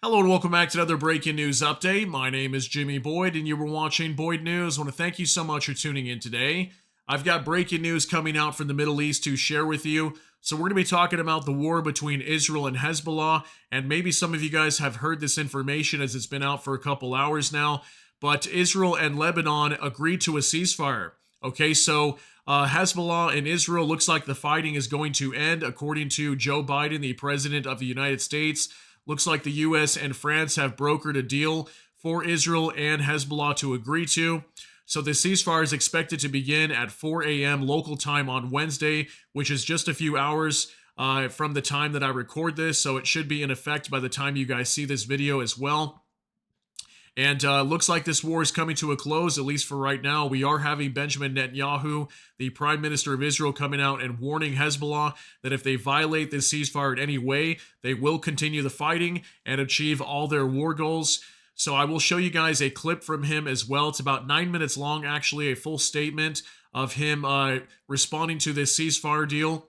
Hello and welcome back to another breaking news update. My name is Jimmy Boyd and you were watching Boyd News. I want to thank you so much for tuning in today. I've got breaking news coming out from the Middle East to share with you. So we're going to be talking about the war between Israel and Hezbollah, and maybe some of you guys have heard this information as it's been out for a couple hours now, but Israel and Lebanon agreed to a ceasefire. Okay, so Hezbollah and Israel looks like the fighting is going to end according to Joe Biden, the president of the United States. Looks like the U.S. and France have brokered a deal for Israel and Hezbollah to agree to. So the ceasefire is expected to begin at 4 a.m. local time on Wednesday, which is just a few hours from the time that I record this. So it should be in effect by the time you guys see this video as well. And looks like this war is coming to a close, at least for right now. We are having Benjamin Netanyahu, the Prime Minister of Israel, coming out and warning Hezbollah that if they violate this ceasefire in any way, they will continue the fighting and achieve all their war goals. So I will show you guys a clip from him as well. It's about 9 minutes long, actually, a full statement of him responding to this ceasefire deal.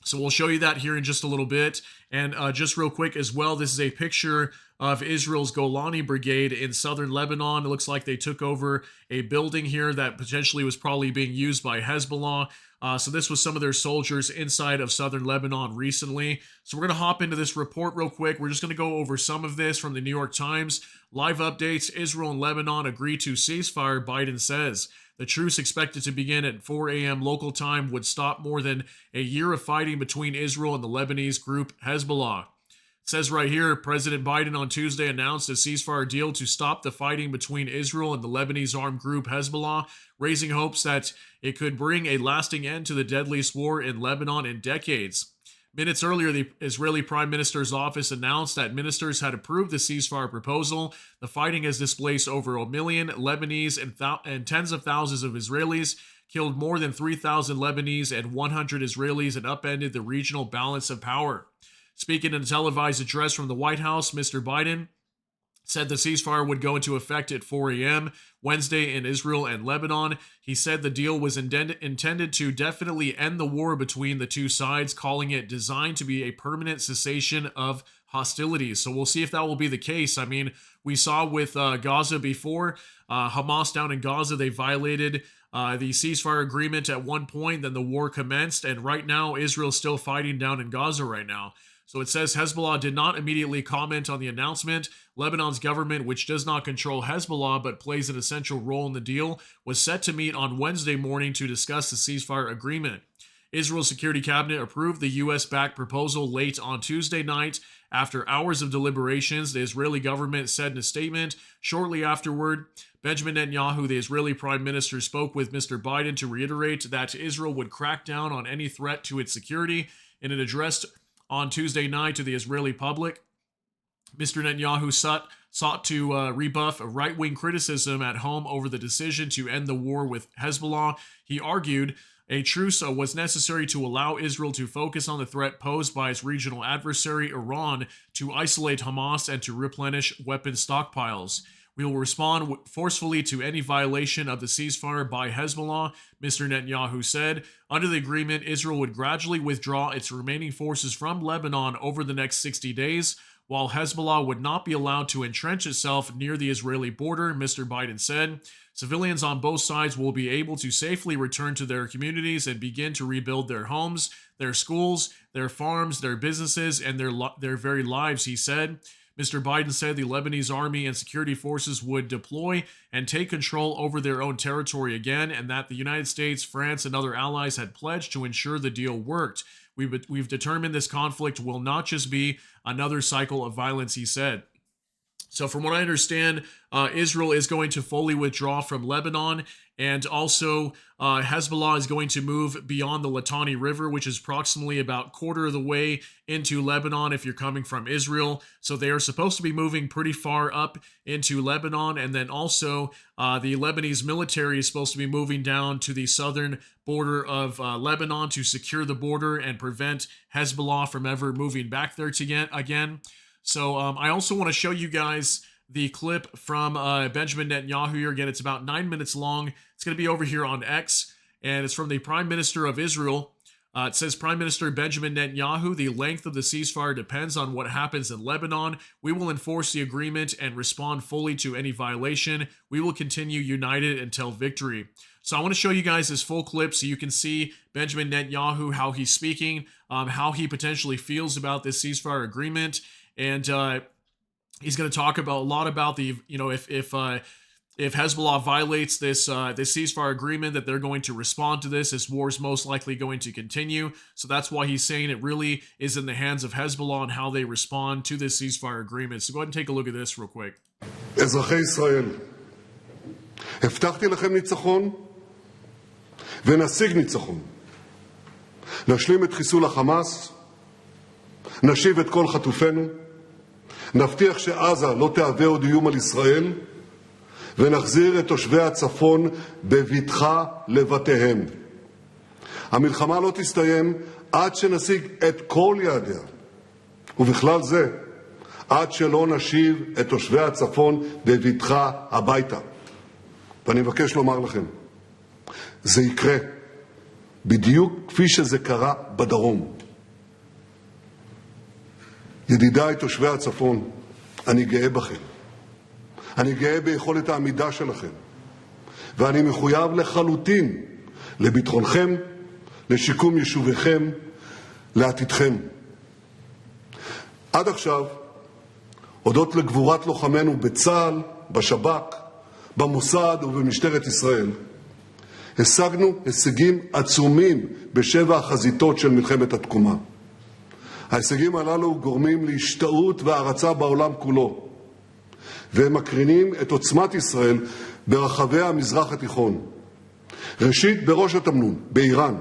So we'll show you that here in just a little bit. And just real quick as well, this is a picture of Israel's Golani Brigade in southern Lebanon. It looks like they took over a building here that potentially was probably being used by Hezbollah. So this was some of their soldiers inside of southern Lebanon recently. So we're going to hop into this report real quick. We're just going to go over some of this from the New York Times. Live updates: Israel and Lebanon agree to ceasefire, Biden says. The truce, expected to begin at 4 a.m. local time, would stop more than a year of fighting between Israel and the Lebanese group Hezbollah. It says right here, President Biden on Tuesday announced a ceasefire deal to stop the fighting between Israel and the Lebanese armed group Hezbollah, raising hopes that it could bring a lasting end to the deadliest war in Lebanon in decades. Minutes earlier, the Israeli Prime Minister's office announced that ministers had approved the ceasefire proposal. The fighting has displaced over a million Lebanese and tens of thousands of Israelis, killed more than 3,000 Lebanese and 100 Israelis, and upended the regional balance of power. Speaking in a televised address from the White House, Mr. Biden said the ceasefire would go into effect at 4 a.m. Wednesday in Israel and Lebanon. He said the deal was intended to definitely end the war between the two sides, calling it designed to be a permanent cessation of hostilities. So we'll see if that will be the case. I mean, we saw with Gaza before, Hamas down in Gaza, they violated the ceasefire agreement at one point, then the war commenced, and right now Israel's still fighting down in Gaza right now. So it says Hezbollah did not immediately comment on the announcement. Lebanon's government, which does not control Hezbollah but plays an essential role in the deal, was set to meet on Wednesday morning to discuss the ceasefire agreement. Israel's Security Cabinet approved the U.S.-backed proposal late on Tuesday night. After hours of deliberations, the Israeli government said in a statement. Shortly afterward, Benjamin Netanyahu, the Israeli Prime Minister, spoke with Mr. Biden to reiterate that Israel would crack down on any threat to its security. In an address on Tuesday night to the Israeli public, Mr. Netanyahu sought to rebuff a right-wing criticism at home over the decision to end the war with Hezbollah. He argued a truce was necessary to allow Israel to focus on the threat posed by its regional adversary, Iran, to isolate Hamas and to replenish weapon stockpiles. We will respond forcefully to any violation of the ceasefire by Hezbollah, Mr. Netanyahu said. Under the agreement, Israel would gradually withdraw its remaining forces from Lebanon over the next 60 days, while Hezbollah would not be allowed to entrench itself near the Israeli border, Mr. Biden said. Civilians on both sides will be able to safely return to their communities and begin to rebuild their homes, their schools, their farms, their businesses, and their very lives, he said. Mr. Biden said the Lebanese army and security forces would deploy and take control over their own territory again, and that the United States, France, and other allies had pledged to ensure the deal worked. We've determined this conflict will not just be another cycle of violence, he said. So from what I understand, Israel is going to fully withdraw from Lebanon, and also Hezbollah is going to move beyond the Litani River, which is approximately about quarter of the way into Lebanon if you're coming from Israel. So they are supposed to be moving pretty far up into Lebanon, and then also the Lebanese military is supposed to be moving down to the southern border of Lebanon to secure the border and prevent Hezbollah from ever moving back there again. So I also want to show you guys the clip from Benjamin Netanyahu here. Again, it's about 9 minutes long. It's going to be over here on X, and it's from the Prime Minister of Israel. It says Prime Minister Benjamin Netanyahu, the length of the ceasefire depends on what happens in Lebanon. We will enforce the agreement and respond fully to any violation. We will continue united until victory. So I want to show you guys this full clip so you can see Benjamin Netanyahu, how he's speaking, how he potentially feels about this ceasefire agreement. And he's going to talk about a lot about the, if Hezbollah violates this ceasefire agreement, that they're going to respond to this. This war is most likely going to continue. So that's why he's saying it really is in the hands of Hezbollah and how they respond to this ceasefire agreement. So go ahead and take a look at this real quick. אזרחי ישראל, הבטחתי לכם ניצחון ונשיג ניצחון. נשלים את חיסול החמאס, נשיב את כל חטופינו, נבטיח שעזה לא תהווה עוד איום על ישראל, ונחזיר את תושבי הצפון בבטחה לבתיהם. המלחמה לא תסתיים עד שנשיג את כל יעדיה, ובכלל זה עד שלא נשיב את תושבי הצפון בבטחה הביתה. ואני מבקש לומר לכם, זה יקרה בדיוק כפי שזה קרה בדרום. ידידיי תושבי הצפון, אני גאה בכם. אני גאה ביכולת העמידה שלכם, ואני מחויב לחלוטין לביטחונכם, לשיקום יישוביכם, לעתידכם. עד עכשיו, הודות לגבורת לוחמינו בצה"ל, בשב"כ, במוסד ובמשטרת ישראל, השגנו הישגים עצומים בשבע החזיתות של מלחמת התקומה. ההישגים הללו גורמים להשתאות והערצה בעולם כולו, והם מקרינים את עוצמת ישראל ברחבי המזרח התיכון. ראשית, בראש התמנון, באיראן.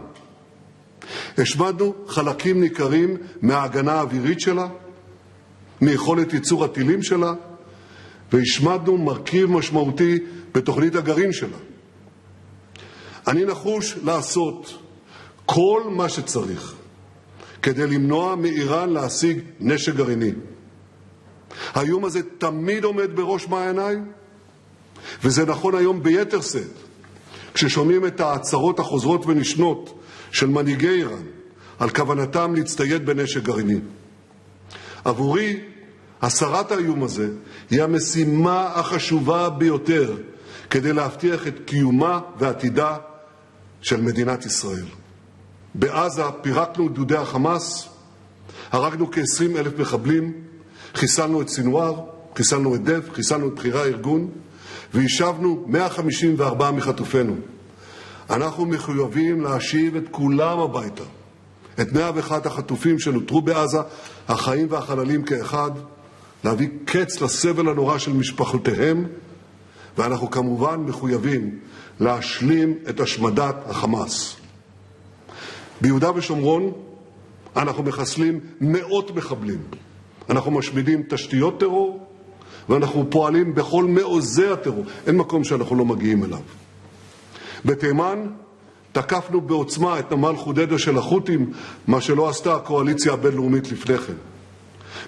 השמדנו חלקים ניכרים מההגנה האווירית שלה, מיכולת ייצור הטילים שלה, והשמדנו מרכיב משמעותי בתוכנית הגרעין שלה. אני נחוש לעשות כל מה שצריך כדי למנוע מאיראן להשיג נשק גרעיני. האיום הזה תמיד עומד בראש מעייניי, וזה נכון היום ביתר שאת, כששומעים את ההצהרות החוזרות ונשנות של מנהיגי איראן על כוונתם להצטייד בנשק גרעיני. עבורי, הסרת האיום הזה היא המשימה החשובה ביותר כדי להבטיח את קיומה ועתידה של מדינת ישראל. בעזה פירקנו את גדודי החמאס, הרגנו כ-20,000 מחבלים, חיסלנו את סינואר, חיסלנו את דף, חיסלנו את בכירי הארגון, והשבנו 154 מחטופינו. אנחנו מחויבים להשיב את כולם הביתה, את 101 החטופים שנותרו בעזה, החיים והחללים כאחד, להביא קץ לסבל הנורא של משפחותיהם, ואנחנו כמובן מחויבים להשלים את השמדת החמאס. ביהודה ושומרון אנחנו מחסלים מאות מחבלים. אנחנו משמידים תשתיות טרור, ואנחנו פועלים בכל מעוזי הטרור. אין מקום שאנחנו לא מגיעים אליו. בתימן תקפנו בעוצמה את נמל חודדה של החות'ים, מה שלא עשתה הקואליציה הבינלאומית לפני כן.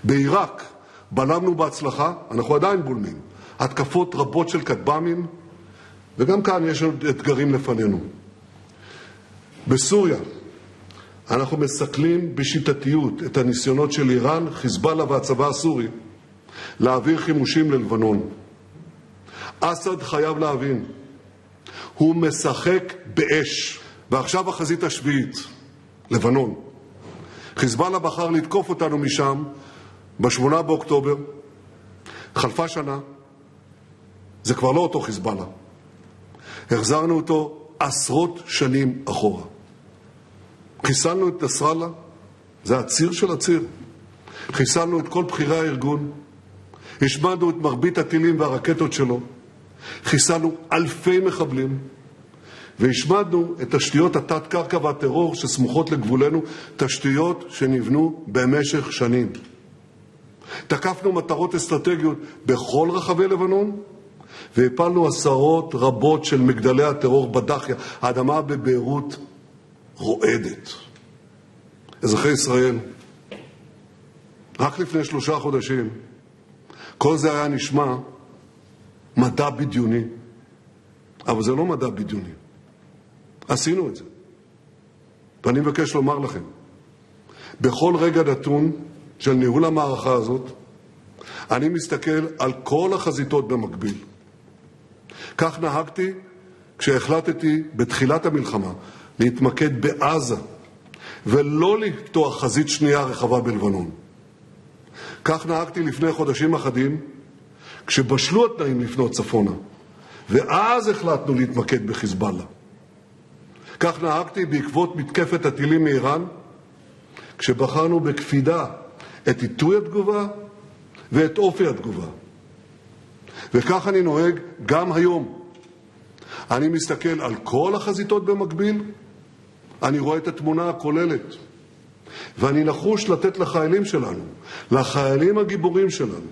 בעיראק בלמנו בהצלחה, אנחנו עדיין בולמים, התקפות רבות של כטב"מים, וגם כאן יש לנו אתגרים לפנינו. בסוריה אנחנו מסכלים בשיטתיות את הניסיונות של איראן, חיזבאללה והצבא הסורי להעביר חימושים ללבנון. אסד חייב להבין, הוא משחק באש. ועכשיו החזית השביעית, לבנון. חיזבאללה בחר לתקוף אותנו משם ב8 באוקטובר. חלפה שנה, זה כבר לא אותו חיזבאללה. החזרנו אותו עשרות שנים אחורה. חיסלנו את נסראללה, זה הציר של הציר. חיסלנו את כל בכירי הארגון, השמדנו את מרבית הטילים והרקטות שלו, חיסלנו אלפי מחבלים, והשמדנו את תשתיות התת-קרקע והטרור שסמוכות לגבולנו, תשתיות שנבנו במשך שנים. תקפנו מטרות אסטרטגיות בכל רחבי לבנון, והפלנו עשרות רבות של מגדלי הטרור בדחיה. האדמה בביירות רועדת. אזרחי ישראל, רק לפני 3 חודשים, כל זה היה נשמע מדע בדיוני. אבל זה לא מדע בדיוני. עשינו את זה. ואני מבקש לומר לכם, בכל רגע נתון של ניהול המערכה הזאת, אני מסתכל על כל החזיתות במקביל. כך נהגתי כשהחלטתי בתחילת המלחמה להתמקד בעזה, ולא לפתוח חזית שנייה רחבה בלבנון. כך נהגתי לפני חודשים אחדים, כשבשלו התנאים לפנות צפונה, ואז החלטנו להתמקד בחיזבאללה. כך נהגתי בעקבות מתקפת הטילים מאיראן, כשבחרנו בקפידה את עיתוי התגובה ואת אופי התגובה. וכך אני נוהג גם היום. אני מסתכל על כל החזיתות במקביל, אני רואה את התמונה הכוללת, ואני נחוש לתת לחיילים שלנו, לחיילים הגיבורים שלנו,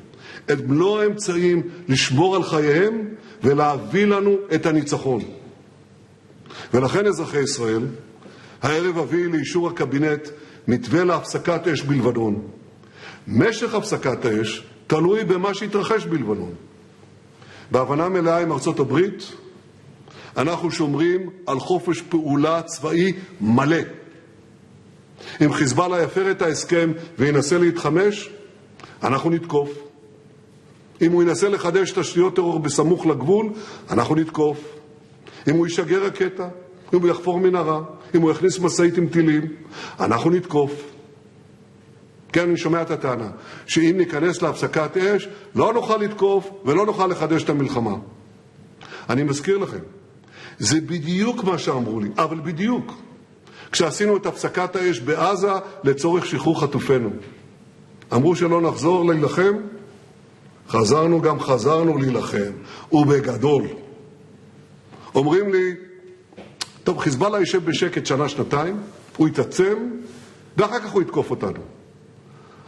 את מלוא האמצעים לשמור על חייהם ולהביא לנו את הניצחון. ולכן אזרחי ישראל, הערב אביא לאישור הקבינט מתווה להפסקת אש בלבנון. משך הפסקת האש תלוי במה שהתרחש בלבנון. בהבנה מלאה עם ארצות הברית, אנחנו שומרים על חופש פעולה צבאי מלא. אם חיזבאללה יפר את ההסכם וינסה להתחמש, אנחנו נתקוף. אם הוא ינסה לחדש תשתיות טרור בסמוך לגבול, אנחנו נתקוף. אם הוא ישגר רקטה, אם הוא יחפור מנהרה, אם הוא יכניס משאית עם טילים, אנחנו נתקוף. כן, אני שומע את הטענה, שאם ניכנס להפסקת אש, לא נוכל לתקוף ולא נוכל לחדש את המלחמה. אני מזכיר לכם, זה בדיוק מה שאמרו לי, אבל בדיוק. כשעשינו את הפסקת האש בעזה לצורך שחרור חטופינו. אמרו שלא נחזור להילחם, חזרנו להילחם, ובגדול. אומרים לי, טוב, חיזבאללה יישב בשקט שנה, שנתיים, הוא יתעצם, ואחר כך הוא יתקוף אותנו.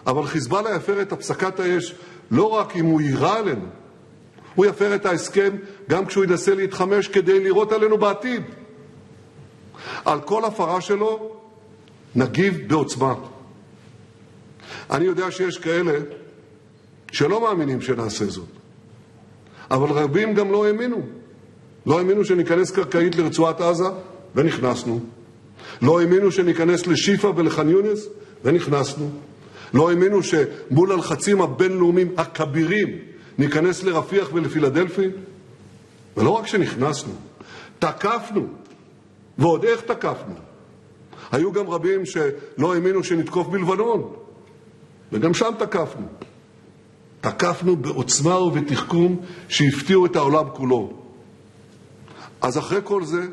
אבל חיזבאללה יפר את הפסקת האש לא רק אם הוא יירה עלינו, הוא יפר את ההסכם גם כשהוא ינסה להתחמש כדי לירות עלינו בעתיד. על כל הפרה שלו נגיב בעוצמה. אני יודע שיש כאלה שלא מאמינים שנעשה זאת, אבל רבים גם לא האמינו. לא האמינו שניכנס קרקעית לרצועת עזה, ונכנסנו. לא האמינו שניכנס לשיפה ולח'אן יונס, ונכנסנו. לא האמינו שמול הלחצים הבינלאומיים הכבירים ניכנס לרפיח ולפילדלפי, ולא רק שנכנסנו, תקפנו, ועוד איך תקפנו. היו גם רבים שלא האמינו שנתקוף בלבנון, וגם שם תקפנו. תקפנו בעוצמה ובתחכום שהפתיעו את העולם כולו. אז אחרי כל זה,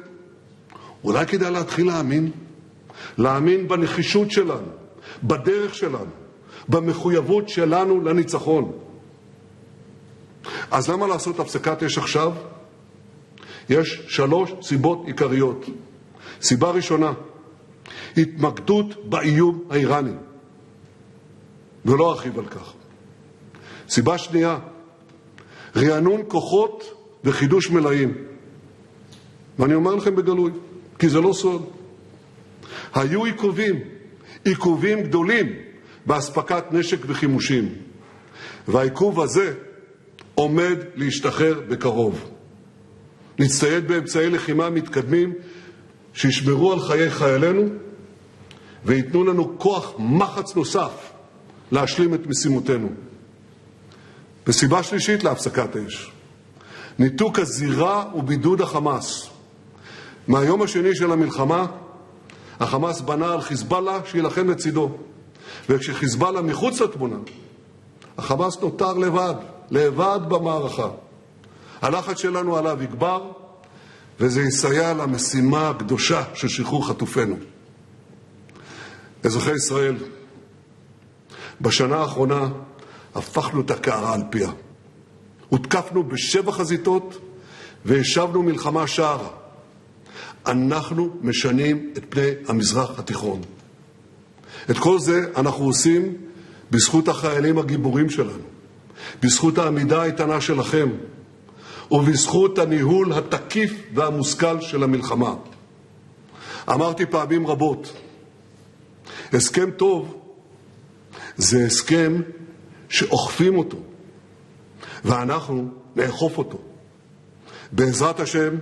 אולי כדאי להתחיל להאמין בנחישות שלנו, בדרך שלנו, במחויבות שלנו לניצחון. אז למה לעשות הפסקת אש עכשיו? יש 3 סיבות עיקריות. סיבה ראשונה, התמקדות באיום האיראני, ולא ארחיב על כך. סיבה שנייה, רענון כוחות וחידוש מלאים. ואני אומר לכם בגלוי, כי זה לא סוד. היו עיכובים גדולים בהספקת נשק וחימושים, והעיכוב הזה עומד להשתחרר בקרוב. נצטייד באמצעי לחימה מתקדמים שישמרו על חיי חיילינו ויתנו לנו כוח מחץ נוסף להשלים את משימותינו. וסיבה שלישית להפסקת אש, ניתוק הזירה ובידוד החמאס. מהיום השני של המלחמה, החמאס בנה על חיזבאללה שילחם לצידו. וכשחיזבאללה מחוץ לתמונה, החמאס נותר לבד במערכה. הלחץ שלנו עליו יגבר, וזה יסייע למשימה הקדושה של שחרור חטופינו. אזרחי ישראל, בשנה האחרונה הפכנו את הקערה על פיה. הותקפנו ב7 חזיתות והשבנו מלחמה שערה. אנחנו משנים את פני המזרח התיכון. את כל זה אנחנו עושים בזכות החיילים הגיבורים שלנו, בזכות העמידה האיתנה שלכם, ובזכות הניהול התקיף והמושכל של המלחמה. אמרתי פעמים רבות, הסכם טוב זה הסכם שאוכפים אותו, ואנחנו נאכוף אותו. בעזרת השם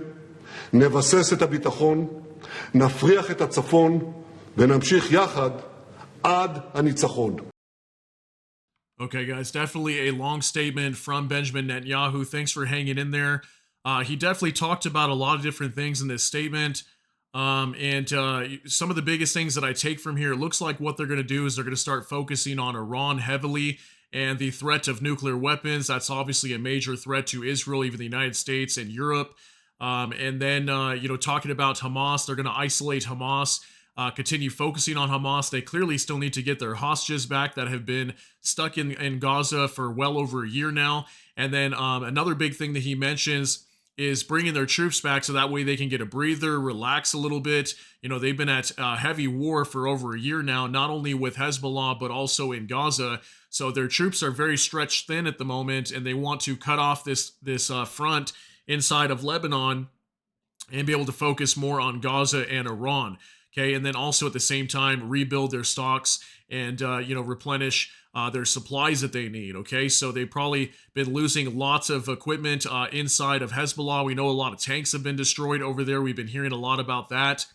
נבסס את הביטחון, נפריח את הצפון ונמשיך יחד עד הניצחון. Okay, guys, definitely a long statement from Benjamin Netanyahu. Thanks for hanging in there. He definitely talked about a lot of different things in this statement. And some of the biggest things that I take from here, it looks like what they're going to do is they're going to start focusing on Iran heavily and the threat of nuclear weapons. That's obviously a major threat to Israel, even the United States and Europe. And then, talking about Hamas, they're going to isolate Hamas. Continue focusing on Hamas. They clearly still need to get their hostages back that have been stuck in Gaza for well over a year now. And then another big thing that he mentions is bringing their troops back so that way they can get a breather, relax a little bit. They've been at heavy war for over a year now, not only with Hezbollah, but also in Gaza. So their troops are very stretched thin at the moment, and they want to cut off this front inside of Lebanon and be able to focus more on Gaza and Iran. Okay, and then also at the same time rebuild their stocks and replenish their supplies that they need. Okay, so they've probably been losing lots of equipment inside of Hezbollah. We know a lot of tanks have been destroyed over there. We've been hearing a lot about that.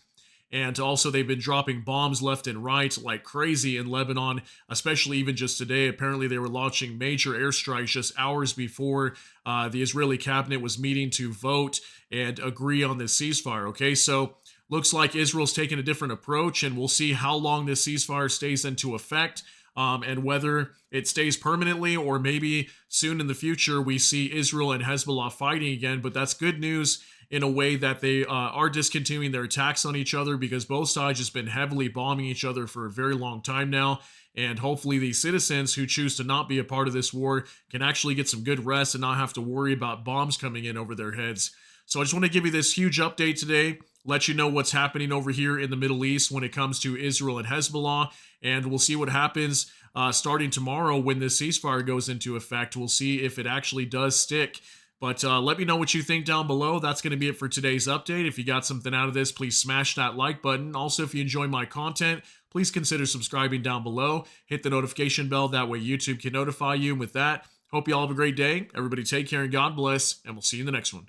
And also they've been dropping bombs left and right like crazy in Lebanon, especially even just today. Apparently they were launching major airstrikes just hours before the Israeli cabinet was meeting to vote and agree on this ceasefire. Okay, so looks like Israel's taking a different approach, and we'll see how long this ceasefire stays into effect, and whether it stays permanently or maybe soon in the future we see Israel and Hezbollah fighting again. But that's good news in a way that they are discontinuing their attacks on each other, because both sides has been heavily bombing each other for a very long time now. And hopefully the citizens who choose to not be a part of this war can actually get some good rest and not have to worry about bombs coming in over their heads. So I just want to give you this huge update today, let you know what's happening over here in the Middle East when it comes to Israel and Hezbollah, and we'll see what happens starting tomorrow when this ceasefire goes into effect. We'll see if it actually does stick. But let me know what you think down below. That's going to be it for today's update. If you got something out of this, please smash that like button. Also, if you enjoy my content, please consider subscribing down below. Hit the notification bell. That way YouTube can notify you. And with that, hope you all have a great day. Everybody take care and God bless, and we'll see you in the next one.